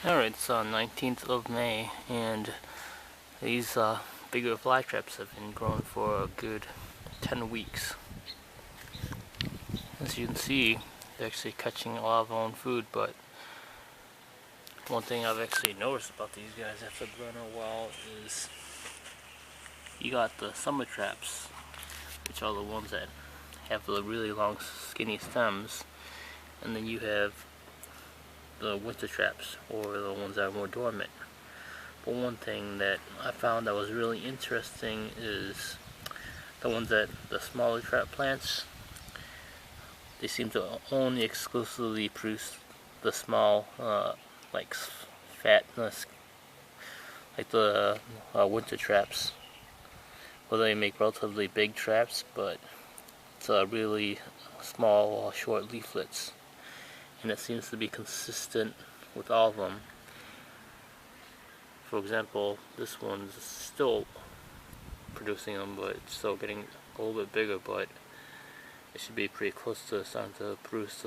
Alright, it's 19th of May, and these bigger fly traps have been growing for a good 10 weeks. As you can see, they're actually catching a lot of their own food, but one thing I've actually noticed about these guys after growing a while is you got the summer traps, which are the ones that have the really long skinny stems, and then you have the winter traps, or the ones that are more dormant. But one thing that I found that was really interesting is the ones that the smaller trap plants, they seem to only exclusively produce the small like fatness, like the winter traps. Well, they make relatively big traps, but it's really small short leaflets, and it seems to be consistent with all of them. For example, this one's still producing them, but it's still getting a little bit bigger, but it should be pretty close to starting to produce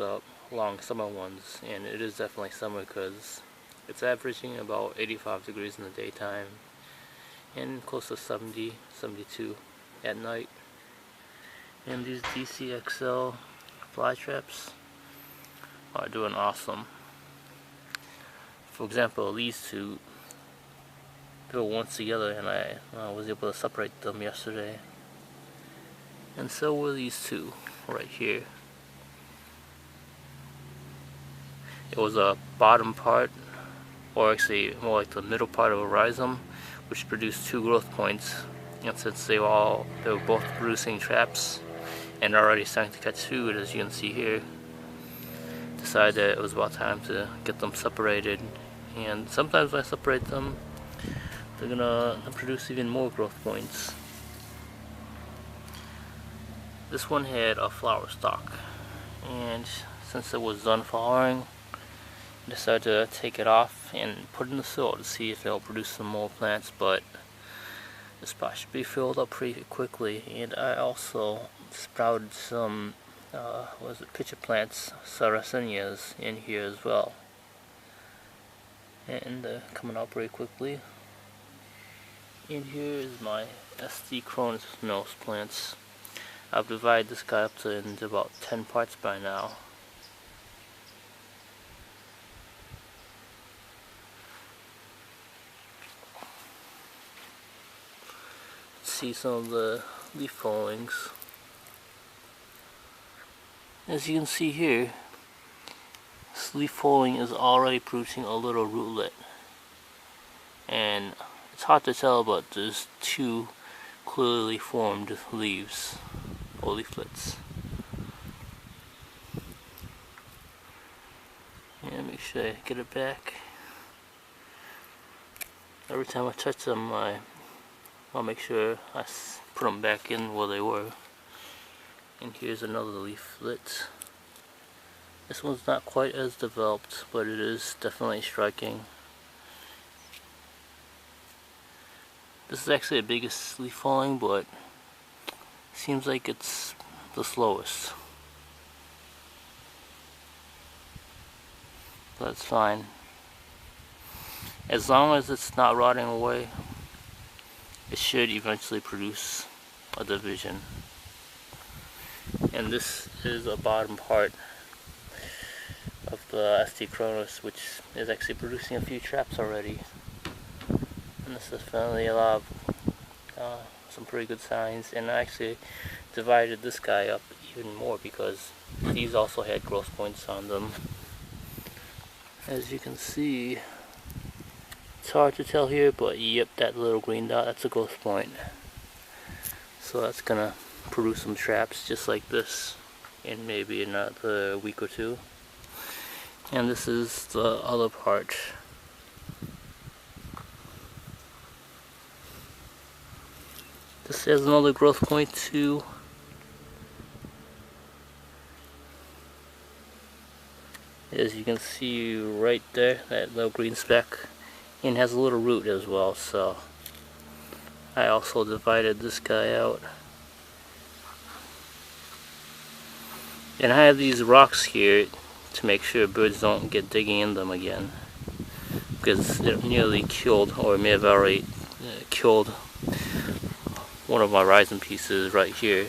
long summer ones. And it is definitely summer because it's averaging about 85 degrees in the daytime and close to 70, 72 at night. And these dcxl fly traps are doing awesome. For example, these two, they were once together, and I was able to separate them yesterday. And so were these two right here. It was a bottom part, or actually more like the middle part of a rhizome, which produced 2 growth points. And since they were both producing traps and already starting to catch food, as you can see here, decided that it was about time to get them separated. And sometimes when I separate them, they're gonna produce even more growth points. This one had a flower stalk, and since it was done flowering, I decided to take it off and put it in the soil to see if it'll produce some more plants, but this spot should be filled up pretty quickly. And I also sprouted some pitcher plants, sarracenias, in here as well, and they're coming out pretty quickly. And here is my SD Kronos plants. I've divided this guy up into about 10 parts by now. See some of the leaf foliings. As you can see here, this leaf folding is already producing a little rootlet, and it's hard to tell, but there's 2 clearly formed leaves or leaflets. And make sure I get it back. Every time I touch them, I'll make sure I put them back in where they were. And here's another leaflet. This one's not quite as developed, but it is definitely striking. This is actually the biggest leaf falling, but seems like it's the slowest. That's fine. As long as it's not rotting away, it should eventually produce a division. And this is a bottom part of the SD Kronos, which is actually producing a few traps already. And this is finally a lot of some pretty good signs. And I actually divided this guy up even more because these also had growth points on them. As you can see, it's hard to tell here, but yep, that little green dot, that's a growth point. So that's gonna produce some traps just like this in maybe another week or 2. And this is the other part. This has another growth point too. As you can see right there, that little green speck, and has a little root as well. So I also divided this guy out. And I have these rocks here to make sure birds don't get digging in them again. because it nearly killed, or may have already killed, one of my rising pieces right here.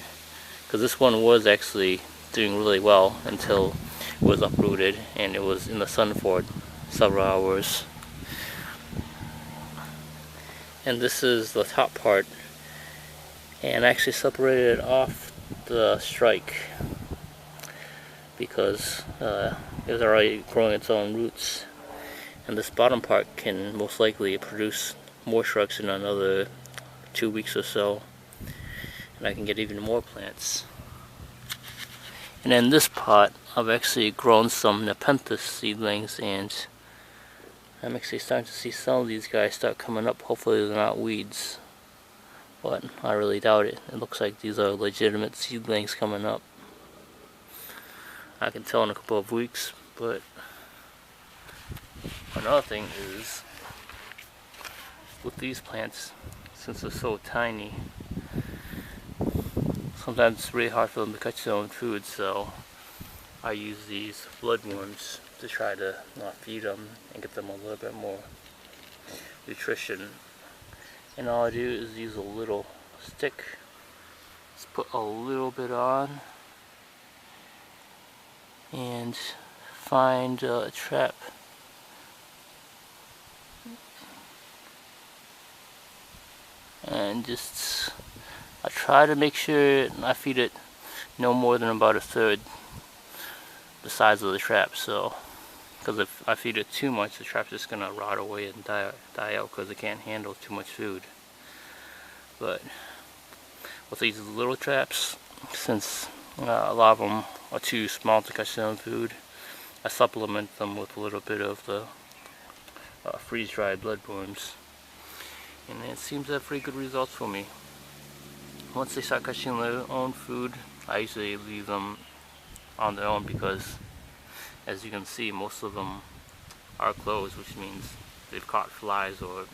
Because this one was actually doing really well until it was uprooted and it was in the sun for several hours. And this is the top part, and I actually separated it off the strike because it was already growing its own roots, and this bottom part can most likely produce more strikes in another 2 weeks or so, and I can get even more plants. And in this pot I've actually grown some Nepenthes seedlings, and I'm actually starting to see some of these guys start coming up. Hopefully they're not weeds, but I really doubt it. It looks like these are legitimate seedlings coming up. I can tell in a couple of weeks. But another thing is, with these plants, since they're so tiny, sometimes it's really hard for them to catch their own food, so I use these bloodworms to try to feed them and get them a little bit more nutrition. And all I do is use a little stick, just put a little bit on, and find a trap. And just, I try to make sure I feed it no more than about a third the size of the trap, so because if I feed it too much, the trap's just gonna rot away and die out because it can't handle too much food. But with these little traps, since a lot of them are too small to catch their own food, I supplement them with a little bit of the freeze-dried bloodworms, and it seems to have pretty good results for me. Once they start catching their own food, I usually leave them on their own because, as you can see, most of them are closed, which means they've caught flies or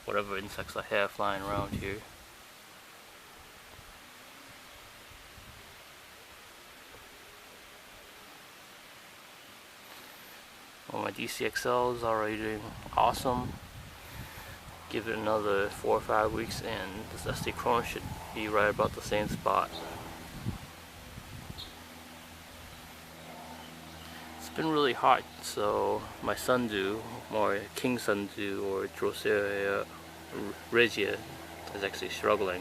whatever insects I have flying around here. Well, my dcxl is already doing awesome. Give it another 4 or 5 weeks and this SD Kronos should be right about the same spot. It's been really hot, so my sundew, or king sundew, or Drosera regia, is actually struggling.